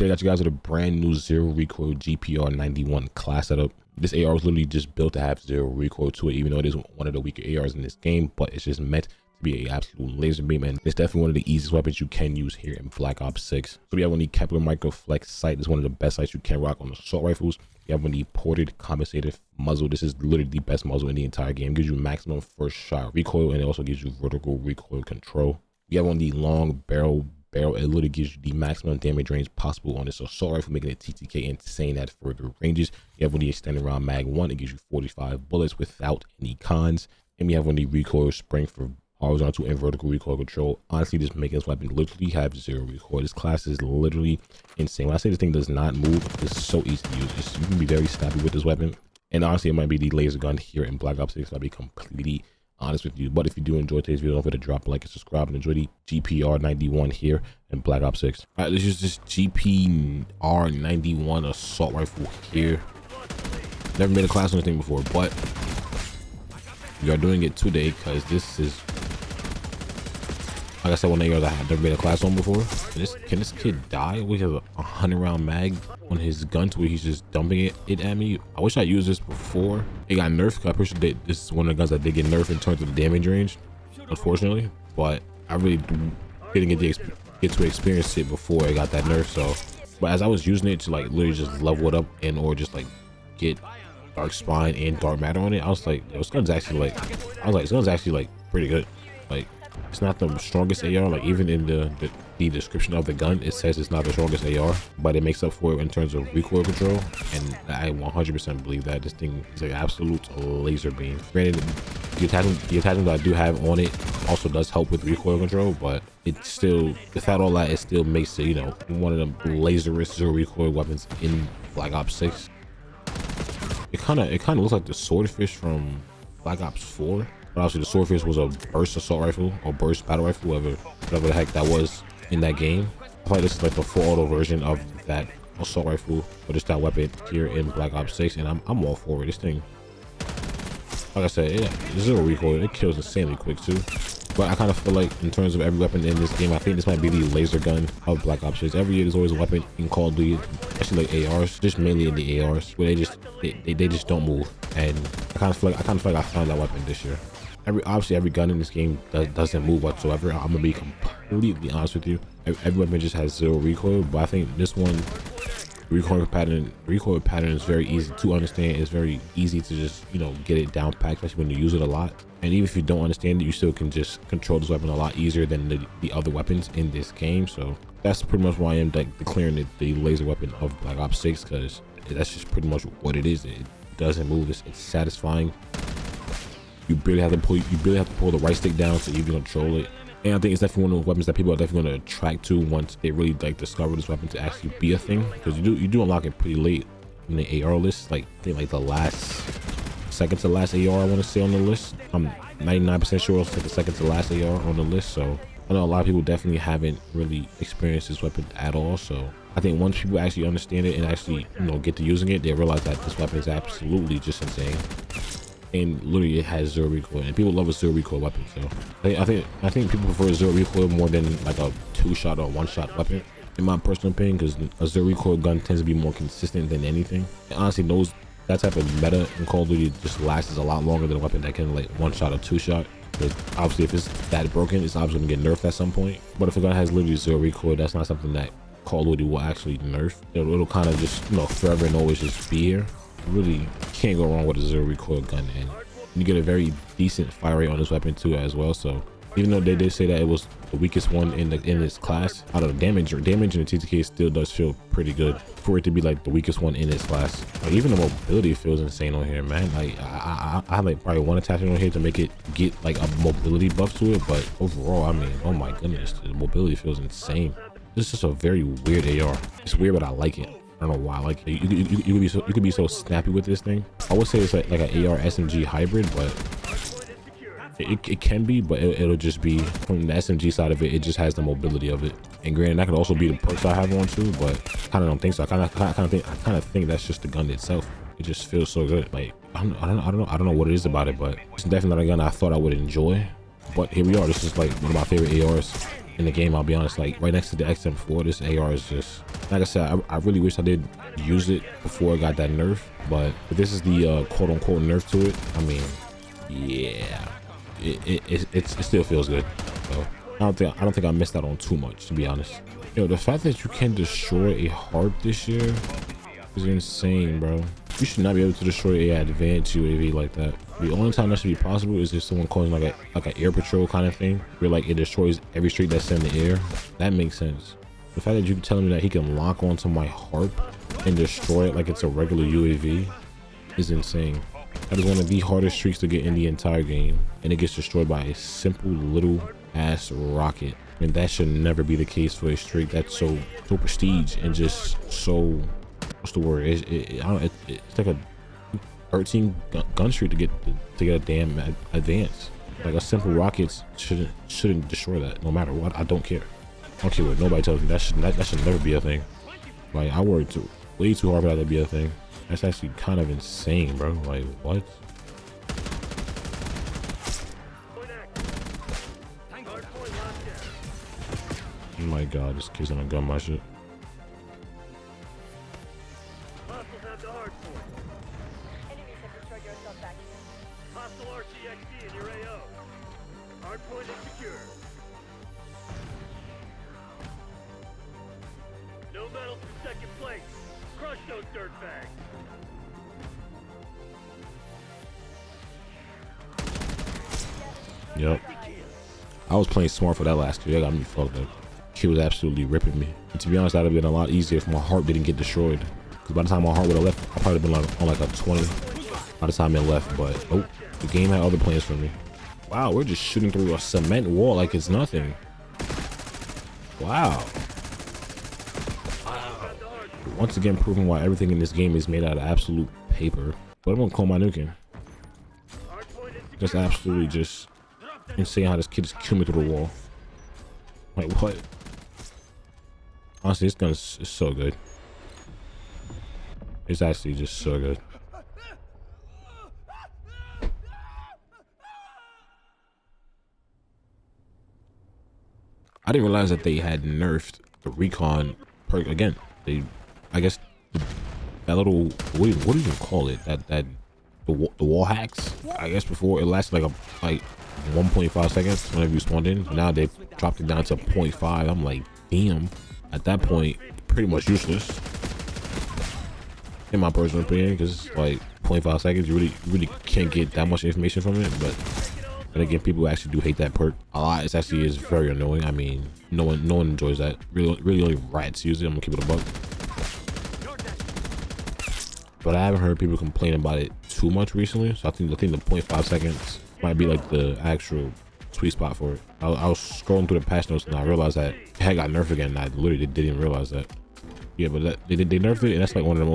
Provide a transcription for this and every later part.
Today I got you guys with a brand new zero recoil GPR-91 class setup. This AR was literally just built to have zero recoil to it, even though it is one of the weaker ARs in this game, but it's just meant to be an absolute laser beam, and it's definitely one of the easiest weapons you can use here in Black Ops 6. So we have on the Kepler Micro Flex sight. This is one of the best sights you can rock on assault rifles. You have on the ported compensated muzzle. This is literally the best muzzle in the entire game. It gives you maximum first shot recoil, and it also gives you vertical recoil control. You have on the long barrel, it literally gives you the maximum damage range possible on this assault rifle, making it TTK insane at further ranges. You have on the extended round mag 1, it gives you 45 bullets without any cons. And we have on the recoil spring for horizontal and vertical recoil control. Honestly, just making this weapon literally have zero recoil. This class is literally insane. When I say this thing does not move, it's so easy to use. You can be very snappy with this weapon. And honestly, it might be the laser gun here in Black Ops 6. I'll be completely honest with you. But if you do enjoy today's video, don't forget to drop a like and subscribe and enjoy the GPR-91 here in Black Ops 6. All right, let's use this GPR-91 assault rifle here. Never made a class on this thing before, but we are doing it today because this is, like I said, one of the ARs I had never made a class on before. Can this kid die? We have a 100 round mag on his gun to where he's just dumping it at me. I wish I used this before it got nerfed. I'm pretty sure this is one of the guns that did get nerfed in terms of the damage range, unfortunately. But I really didn't get to experience it before it got that nerf. So, but as I was using it to like literally just level it up and or just like get dark spine and dark matter on it, I was like, this gun's actually like, this gun's actually like pretty good. Like, it's not the strongest AR. Like even in the description of the gun, it says it's not the strongest AR, but it makes up for it in terms of recoil control, and I 100% believe that this thing is an absolute laser beam. Granted, the attachment that I do have on it also does help with recoil control, but it still, without all that, it still makes it, you know, one of the laserist zero recoil weapons in Black Ops 6. It kind of looks like the swordfish from Black Ops 4. But obviously the swordfish was a burst assault rifle or burst battle rifle, whatever the heck that was in that game. I feel like this is like the full auto version of that assault rifle, but it's that weapon here in Black Ops 6, and I'm all for it. This thing, like I said, zero recoil. It kills insanely quick too. But I kind of feel like in terms of every weapon in this game, I think this might be the laser gun of Black Ops 6. Every year there's always a weapon in Call of Duty, especially like ARs, just mainly in the ARs, where they just don't move. And I kind of feel like I found that weapon this year. Obviously every gun in this game doesn't move whatsoever. I'm gonna be completely honest with you. Every weapon just has zero recoil, but I think this one recoil pattern is very easy to understand. It's very easy to just, you know, get it down packed, especially when you use it a lot. And even if you don't understand it, you still can just control this weapon a lot easier than the other weapons in this game. So that's pretty much why I am like declaring it the laser weapon of Black Ops 6, because that's just pretty much what it is. It doesn't move. It's satisfying. You barely have to pull the right stick down to even control it. And I think it's definitely one of those weapons that people are definitely going to attract to once they really like discover this weapon to actually be a thing, because you do unlock it pretty late in the AR list. Like I think like the second to last AR I want to say on the list. I'm 99% sure it's like the second to last AR on the list. So I know a lot of people definitely haven't really experienced this weapon at all. So I think once people actually understand it and actually, you know, get to using it, they realize that this weapon is absolutely just insane. And literally it has zero recoil, and people love a zero recoil weapon. So I think people prefer zero recoil more than like a 2-shot or 1-shot weapon, in my personal opinion, because a zero recoil gun tends to be more consistent than anything. And honestly, that type of meta in Call of Duty just lasts a lot longer than a weapon that can like 1-shot or 2-shot. Because obviously if it's that broken, it's obviously gonna get nerfed at some point. But if a gun has literally zero recoil, that's not something that Call of Duty will actually nerf. It'll kind of just, you know, forever and always just be here. Really can't go wrong with a zero recoil gun, and you get a very decent fire rate on this weapon too as well. So even though they did say that it was the weakest one in this class, out of the damage in the TTK still does feel pretty good for it to be like the weakest one in this class. Like, even the mobility feels insane on here, man. Like I have like probably one attachment on here to make it get like a mobility buff to it, but overall, I mean, oh my goodness, the mobility feels insane. This is just a very weird AR. It's weird, but I like it. I don't know why. Like you could be so snappy with this thing. I would say it's like an AR SMG hybrid, but it can be, but it'll just be from the SMG side of it. It just has the mobility of it. And granted, that could also be the perks I have on too, but kind of don't think so. I kind of think that's just the gun itself. It just feels so good. Like I don't know what it is about it, but it's definitely not a gun I thought I would enjoy. But here we are. This is like one of my favorite ARs in the game. I'll be honest, like right next to the XM4, this AR is just, like I said, I really wish I did use it before I got that nerf, but if this is the quote unquote nerf to it, I mean, yeah, it still feels good. So I don't think I missed out on too much, to be honest. Yo, the fact that you can destroy a harp this year is insane, bro. You should not be able to destroy a advanced UAV like that. The only time that should be possible is if someone calls like an air patrol kind of thing, where like it destroys every streak that's in the air. That makes sense. The fact that you're telling me that he can lock onto my harp and destroy it like it's a regular UAV is insane. That is one of the hardest streaks to get in the entire game, and it gets destroyed by a simple little ass rocket. And that should never be the case for a streak that's so prestige and just so, what's the word? It's like a 13 gun streak to get a damn advance. Like a simple rocket shouldn't destroy that, no matter what. I don't care. I don't care what nobody tells me. That should never be a thing. Like I worked way too hard for that to be a thing. That's actually kind of insane, bro. Like what? Oh my god, this kid's gonna gun my shit. Hostile RCXD in your AO. Hardpoint is secure. No medals for second place. Crush those dirtbags. Yep. I was playing smart for that last kill. That got me fucked up. He was absolutely ripping me. And to be honest, that would have been a lot easier if my heart didn't get destroyed. Because by the time my heart would have left, I probably been like on like a 20 by the time it left. But oh, the game had other plans for me. Wow, we're just shooting through a cement wall like it's nothing. Wow. Once again, proving why everything in this game is made out of absolute paper. But I'm gonna call my nuking. Just absolutely just insane how this kid just killed me through the wall. Like what? Honestly, this gun is so good. It's actually just so good. I didn't realize that they had nerfed the recon perk again. I guess that little, what do you even call it? The wall hacks. I guess before it lasted like 1.5 seconds whenever you spawned in. Now they've dropped it down to 0.5. I'm like, damn. At that point, pretty much useless, in my personal opinion, because it's like 0.5 seconds. You really can't get that much information from it. But and again, people actually do hate that perk a lot. It actually is very annoying. I mean, no one enjoys that. Really only rats use it. I'm gonna keep it a buck. But I haven't heard people complain about it too much recently. So I think the 0.5 seconds might be like the actual sweet spot for it. I was scrolling through the patch notes and I realized that it had got nerfed again. And I literally didn't even realize that. Yeah, but they nerfed it, and that's like one of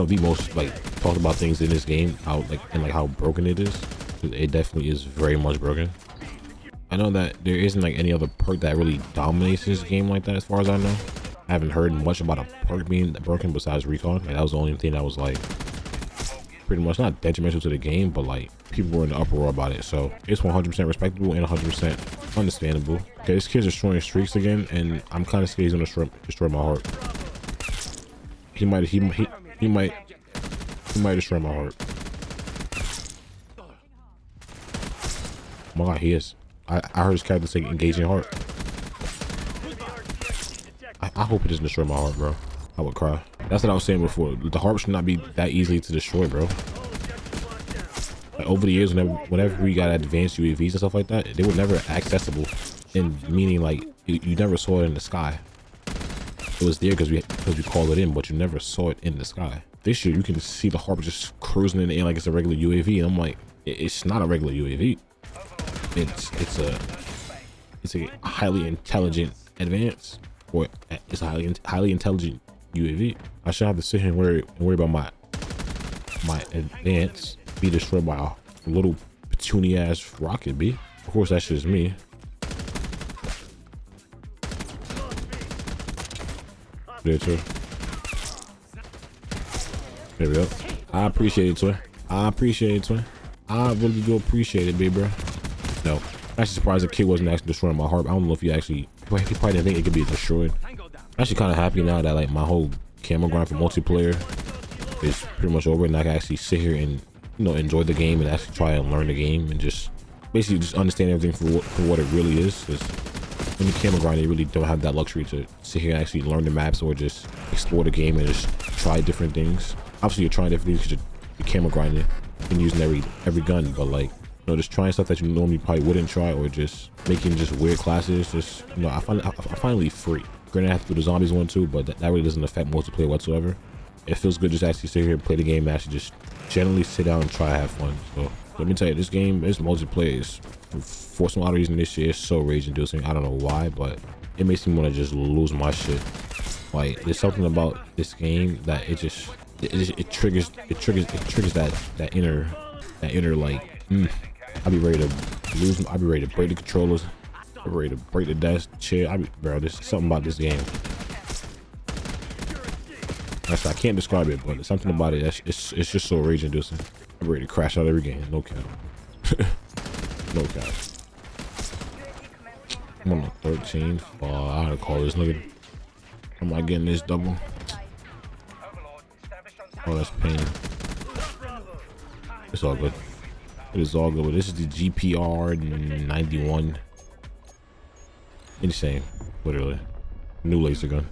the most like talked about things in this game. How broken it is. It definitely is very much broken. I know that there isn't like any other perk that really dominates this game like that, as far as I know. I haven't heard much about a perk being broken besides recon. Like, that was the only thing that was like pretty much not detrimental to the game, but like people were in the uproar about it. So it's 100% respectable and 100% understandable. Okay, this kid's destroying streaks again, and I'm kind of scared he's gonna destroy my heart. He might destroy my heart. Oh my god, he is. I heard his character say engaging heart. I hope it doesn't destroy my heart, bro. I would cry. That's what I was saying before. The heart should not be that easily to destroy, bro. Like over the years, whenever we got advanced UAVs and stuff like that, they were never accessible. And meaning like you never saw it in the sky. It was there because we called it in, but you never saw it in the sky. This year, you can see the harp just cruising in the air like it's a regular UAV, and I'm like, it's not a regular UAV. It's a highly intelligent advance, or it's a highly intelligent UAV. I should have to sit here and worry about my advance be destroyed by a little puny ass rocket. B. Of course, that's just me. There too. There we go. I appreciate it, twin. I appreciate it, twin. I really do appreciate it, baby, bro. No, I'm actually surprised the kid wasn't actually destroying my harp. I don't know if he actually probably didn't think it could be destroyed. I'm actually kind of happy now that like my whole camera grind for multiplayer is pretty much over, and I can actually sit here and enjoy the game and actually try and learn the game and just basically just understand everything for what it really is. Because when you camera grind, you really don't have that luxury to sit here and actually learn the maps or just explore the game and just try different things. Obviously, you're trying different things because you're camera grinding and using every gun, but like just trying stuff that you normally probably wouldn't try, or just making just weird classes. Just I finally free. Granted, I have to do the zombies one too, but that really doesn't affect multiplayer whatsoever. It feels good just actually sit here and play the game and actually just generally sit down and try to have fun. So let me tell you, this game, this multiplayer is, for some odd reason, this year is so rage inducing. I don't know why, but it makes me want to just lose my shit. Like, there's something about this game that it triggers that inner like I'll be ready to lose. I'll be ready to break the controllers. I'm ready to break the desk chair. Bro, there's something about this game. I can't describe it, but there's something about it it's just so rage inducing. I'm ready to crash out every game. No cap. No cap. I'm on the 13th. I gotta call this nigga. Am I getting this double? Oh, that's pain. It's all good. It is all good. This is the GPR-91. Insane, literally. New laser gun.